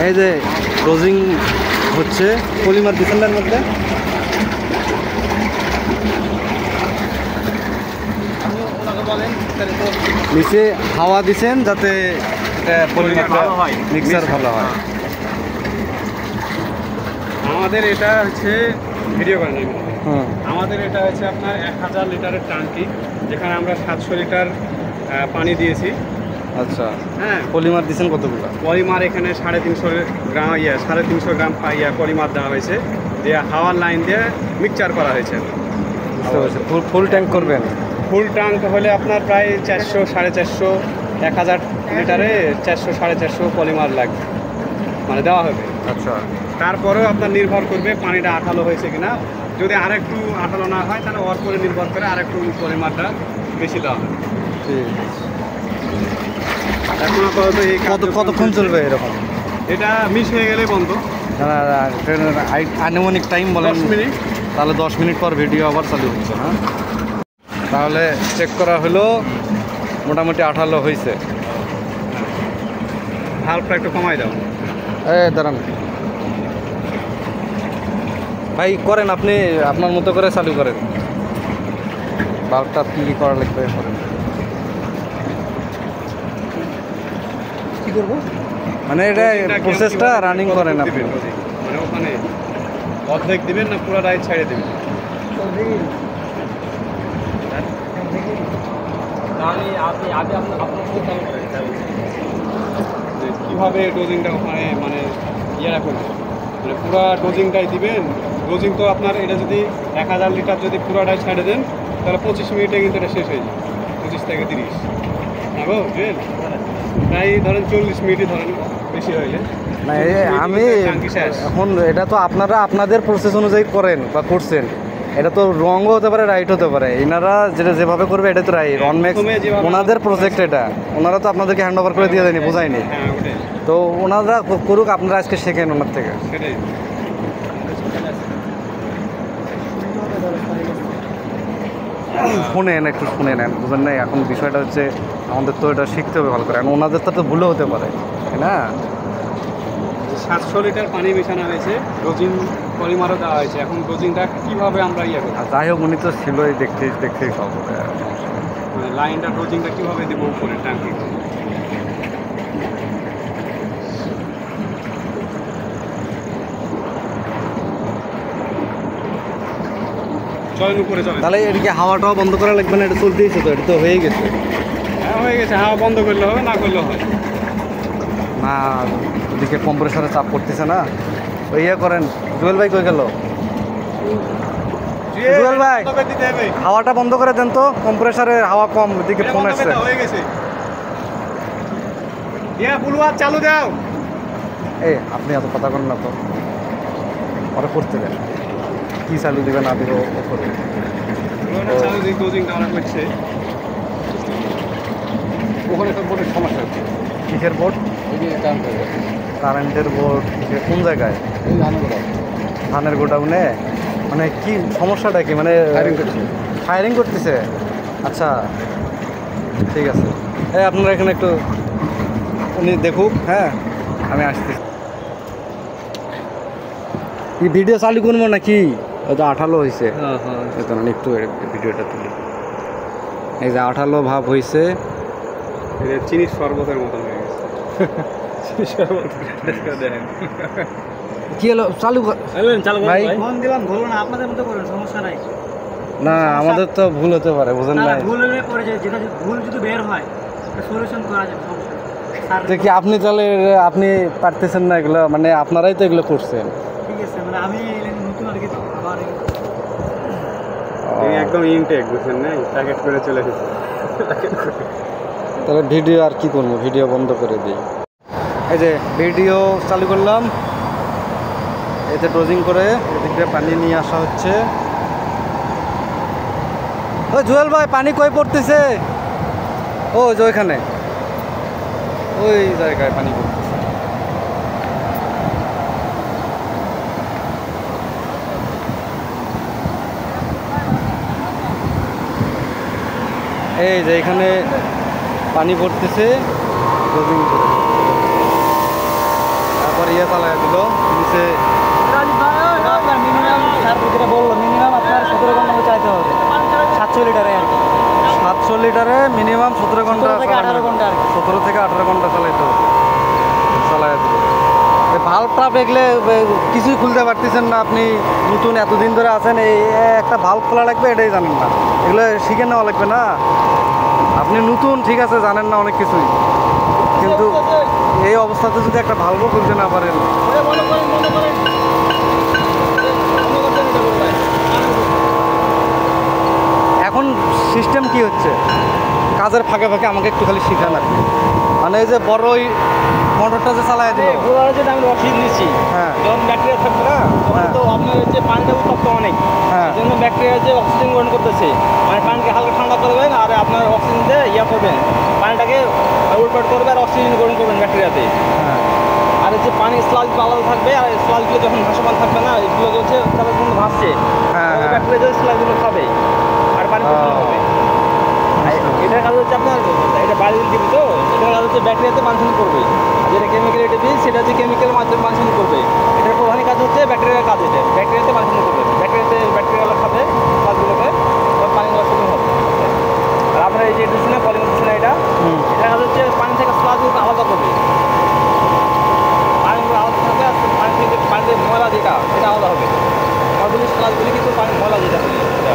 এই যে ডোজিং হচ্ছে পলিমার ডিসেন্ডার মধ্যে। নিচে হাওয়া দিছেন যাতে এটা পলিমারটা মিক্সার ভালো হয়। আমাদের এটা হচ্ছে ভিডিও করেন আমাদের এটা হচ্ছে আপনার 1000 লিটারের ট্যাঙ্কি, যেখানে আমরা 700 লিটার পানি দিয়েছি। আচ্ছা, হ্যাঁ। পলিমার দিয়েছেন কতগুলো? পলিমার এখানে 350 গ্রাম 350 গ্রাম পলিমার দেওয়া হয়েছে, দিয়ে হাওয়ার লাইন দিয়ে মিক্সচার করা হয়েছে। ফুল ট্যাঙ্ক করবেন? ফুল ট্যাঙ্ক হলে আপনার প্রায় 400 450 1000 লিটারে 400 450 পলিমার লাগবে, মানে দেওয়া হবে। আচ্ছা, তারপরেও আপনার নির্ভর করবে পানিটা আঠালো হয়েছে কিনা। যদি আরেকটু আঠালো না হয় তাহলে ওর করে নির্ভর করে আরেকটু পরিমাণটা বেশি দেওয়া হবে। এখন আপাতত এই কতক্ষণ চলবে এরকম? এটা মিস হয়ে গেলে বন্ধ। আনুমানিক টাইম বলেন? 10 মিনিট। তাহলে 10 মিনিট পর ভিডিও আবার চালু হচ্ছে না? তাহলে চেক করা হলো, মোটামুটি আঠালো হয়েছে। হালকা একটু কমাই দাও। দাঁড়ান ভাই, করেন আপনি আপনার মতো করে চালু করেন। বাল্বটা কি করা লাগবে করেন। কি করবো মানে এটা প্রসেসটা রানিং করেন আপনি? মানে ওখানে অর্ধেক দিবেন না পুরো রাইট সাইডে দিবেন? কীভাবে ডোজিংটা ওখানে মানে ইয়ে রাখুন, মানে পুরো ডোজিংটাই দিবেন। ডোজিং তো আপনার এটা যদি 1000 লিটার যদি পুরোটাই ছেড়ে দেন তাহলে 25 মিনিটে কিন্তু এটা শেষ হয়ে যায়, 25 থেকে 30। হ্যাঁ গো, বুঝলেন? প্রায় ধরেন 40 মিনিটই ধরেন, বেশি হইলে না। আমি এখন এটা তো আপনারা আপনাদের প্রসেস অনুযায়ী করেন বা করছেন, এটা তো রঙও হতে পারে, রাইট হতে পারে। এনারা যেটা যেভাবে করবে এটা তো রাইট। অনম্যাক্স ওনাদের প্রজেক্ট, এটা ওনারা তো আপনাদেরকে হ্যান্ড ওভার করে দিয়ে দেয়নি, বোঝায়নি তো। ওনারা করুক, আপনারা আজকে শেখেন ওনার থেকে। শুনেন, একটু শুনে নেন, বুঝলেন না? এখন বিষয়টা হচ্ছে আমাদের তো এটা শিখতে হবে ভালো করে। এখন ওনাদের তো ভুলও হতে পারে, তাই না? 700 লিটার পানি মেশানো হয়েছে, ডোজিং পলিমারও দেওয়া হয়েছে। এখন ডোজিংটা কীভাবে আমরা ইয়ে করব? যাই হোক, উনি তো ছিলই, দেখতেই সব মানে লাইনটা ডোজিংটা কীভাবে দেবো উপরে ট্যাঙ্কি? চলেন উপরে চলেন। তাহলে এদিকে হাওয়াটাও বন্ধ করা লাগবে না? এটা চলতেইছে তো, এটা তো হয়ে গেছে। হ্যাঁ, হয়ে গেছে। হাওয়া বন্ধ করলে হবে, না করলেও হয় না। ওদিকে কম্প্রেসারে চাপ করতেছে না। ওই ইয়ে করেন। জুয়েল ভাই কই গেল? জুয়েল ভাই, হাওয়াটা বন্ধ করে দেন তো, কম্প্রেসারে হাওয়া কম। ওদিকে ফোন আসছে। হয়ে গেছে। বুলুয়ার চালু দাও। আপনি এত কথা করেন না তো, ওরা করতে দেন। কি চালু দিবে না দিবে ওপরে চালু দিই, ডোজিংটা ওরা করছে। ওখানে তো বোর্ডের সমস্যা হচ্ছে। কিসের বোর্ড? কারেন্টের বোর্ড। কোন জায়গায়? ধানের গোডাউনে। মানে কি সমস্যাটা কি? মানে ফায়ারিং করতেছে? আচ্ছা, ঠিক আছে। আপনারা এখানে একটু উনি দেখুক। হ্যাঁ, আমি আসতেছি। এই ভিডিও চালু করবো নাকি? হয়তো আঠালো হয়েছে। একটু ভিডিওটা তুলি। এই যে আঠালো ভাব হয়েছে, চিনির শরবতের মতন হয়ে গেছে। চিনির শরবত দেখেন কি হলো? চালু ভাই, ফোন দিলাম, ভুল না, আপনাদের মতো করেন, সমস্যা নাই। না, আমাদের তো ভুল হতে পারে, বুঝেন না? ভুল হলে পরে যেটা ভুল যদি বের হয় সলিউশন করা যাবে, সমস্যা তো কি আপনি তাহলে আপনি পারতেছেন না এগুলো? মানে আপনারাই তো এগুলো করছেন। ঠিক আছে, মানে আমি নতুন আর কি আবার একদম ইনটেক, বুঝছেন না? প্যাকেট করে চলে এসেছে। তাহলে ভিডিও আর কি করবো? ভিডিও বন্ধ করে দিই। এই যে ভিডিও চালু করলাম, এতে ডোজিং করে এদিক দিয়ে পানি নিয়ে আসা হচ্ছে। ওই জুয়েল ভাই, পানি কই পড়তেছে? ও যে ওইখানে, ওই জায়গায় পানি পড়তেছে। এই যে এখানে পানি পড়তেছে, ডোজিং করে। চালাই দিল নিচে। আপনার মিনিমাম যেটা বললো মিনিমাম আপনার 17 ঘন্টা মতো চাইতে হবে 700 লিটারে আর কি 700 লিটারে মিনিমাম 17 ঘন্টা 17 থেকে 18 ঘন্টা আর কি 17 থেকে 18 ঘন্টা চালাইতে হবে। চালাই দিল ভাল্বটা দেখলে কিছুই খুলতে পারতেছেন না আপনি, নতুন এতদিন ধরে আছেন, এই একটা ভাল্ব খোলা লাগবে এটাই জানেন না, এগুলো শিখে নেওয়া লাগবে না। আপনি নতুন ঠিক আছে জানেন না অনেক কিছুই, কিন্তু এই অবস্থাতে যদি একটা ভাল্বও খুলতে না পারেন। এখন সিস্টেম কি হচ্ছে, কাজের ফাঁকে ফাঁকে আমাকে একটু খালি শিখান আর কি। মানে এই যে বড় ওই মোটরটা যে চালায় দিল, যেটা আমি অক্সিজেন দিচ্ছি হ্যাঁ যখন ব্যাকটেরিয়া থাকবে না তখন হ্যাঁ। তো আপনার হচ্ছে পানিটা উত্তপ্ত অনেক হ্যাঁ। এই জন্য ব্যাকটেরিয়া যে অক্সিজেন গ্রহণ করতেছে মানে পানিকে হালকা ঠান্ডা করবেন আর আপনার অক্সিজেন দিয়ে ইয়া করবেন পানিটাকে উল্পাট করবে আর অক্সিজেন গ্রহণ করবেন ব্যাকটেরিয়াতে। হ্যাঁ আর হচ্ছে পানি স্লাজগুলো আলাদা থাকবে আর স্লাজগুলো যখন ভাসমান থাকবে না এগুলো হচ্ছে তারা কিন্তু ভাসছে হ্যাঁ, হ্যাঁ। ব্যাকটেরিয়া যে স্লাজগুলো খাবে আর পানি পরিষ্কার হবে। এটার কাজ হচ্ছে আপনার এটা বাড়ির দিবি তো এটার কাজ হচ্ছে ব্যাকটেরিয়াতে পানশন করবে আর যেটা কেমিক্যাল এটা দিই সেটা হচ্ছে কেমিক্যালের মাধ্যমে পানশন করবে। এটার প্রধান কাজ হচ্ছে ব্যাকটেরিয়ার কাজ, এটা ব্যাকটেরিয়াতে পানশন করবে, ব্যাকটেরিয়াগুলো খাবে কাজগুলোকে পানিগুলো শুরু হবে। আর আপনার এই যে এটা না পলিমার দিচ্ছে না এটা এটার কাজ হচ্ছে পানি থেকে স্লাজগুলোকে আলাদা করবে, পানিগুলো আলাদা থাকবে আর পানি থেকে পানিতে ময়লা যেটা সেটা আলাদা হবে। নর্মালি স্লাজগুলি কিন্তু পানি ময়লা যেটা হবে সেটা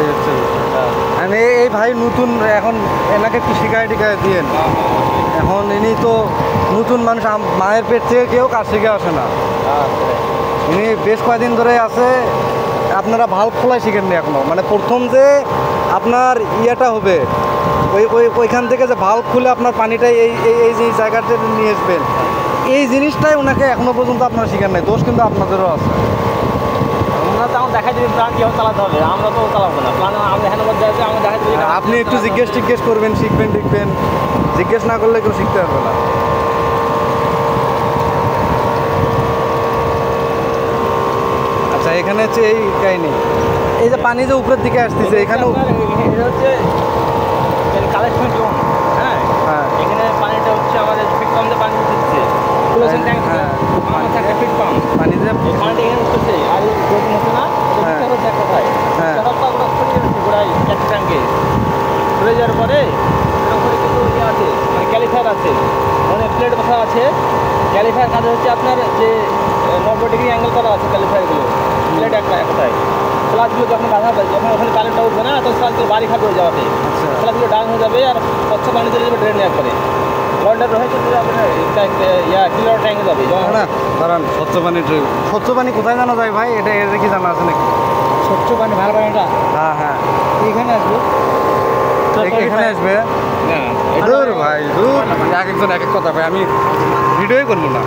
এই হচ্ছে বিষয়। মানে এই ভাই নতুন, এখন এনাকে একটু শিখায় টিকায় দিয়েন। এখন ইনি তো নতুন মানুষ, মায়ের পেট থেকে কেউ কাজ শিখে আসে না, ইনি বেশ কয়েকদিন ধরে আছে। আপনারা ভাল্ব খোলাই শিখেননি এখনো, মানে প্রথম যে আপনার ইয়েটা হবে ওইখান থেকে যে ভাল্ব খুলে আপনার পানিটা এই এই যে জায়গাতে নিয়ে আসবেন, এই জিনিসটাই ওনাকে এখনো পর্যন্ত আপনারা শিখেন নাই। দোষ কিন্তু আপনাদেরও আছে। আমরা তো আমার দেখা দিবি প্ল্যান কীভাবে চালাতে হবে, আমরা তো চালাবো না প্ল্যান, আমরা এখানে মধ্যে আছে আমরা দেখা দিবি আপনি একটু জিজ্ঞেস করবেন, শিখবেন টিখবেন, জিজ্ঞেস না করলে কেউ শিখতে পারবে না। আচ্ছা এখানে হচ্ছে এই কাহিনি, এই যে পানি যে উপরের দিকে আসতেছে এখানেও এটা হচ্ছে কালেকশন জোন, হ্যাঁ হ্যাঁ এখানে পানিটা হচ্ছে আমাদের ফিট পাম্প দিয়ে পানি উঠছে, ক্লোজিং ট্যাঙ্ক হ্যাঁ। হচ্ছে একটা ফিট পাম্প, পানি যে এই পানিটা এখানে উঠতেছে আর এই জোন হচ্ছে না হ্যাঁ। এটা হচ্ছে এক কথায় হ্যাঁ। ওগুলো ছড়িয়ে যাচ্ছে গোড়ায় এক ট্যাঙ্কে ঘুরে যাওয়ার পরে এর উপরে কিন্তু ইয়ে আছে মানে ক্যালিফায়ার আছে, মানে প্লেট বসা আছে। ক্যালিফায়ার কাজে হচ্ছে আপনার যে 90 ডিগ্রি অ্যাঙ্গেল করা আছে ক্যালিফায়ারগুলো প্লেট একটা একটাই। স্লাজগুলো যখন বাধা পায় যখন ওখানে কারেন্টটা উঠবে না তখন স্লাজগুলো বাড়ি খাবে ওই জায়গাতে, আচ্ছা স্লাজগুলো ডাউন হয়ে যাবে আর স্বচ্ছ পানি চলে যাবে ড্রেনে একবারে ওয়াটার রয়েছে কিলোর ট্যাঙ্কে যাবে না দাঁড়ান। স্বচ্ছ পানি কোথায় জানা যায় ভাই, এটা এর কি জানা আছে নাকি? স্বচ্ছ পানি ভালো পানিটা হ্যাঁ হ্যাঁ এখানে আসবে এখানে আসবে। দূর ভাই দূর, এক একজন এক এক কথা ভাই, আমি ভিডিওই করবো না।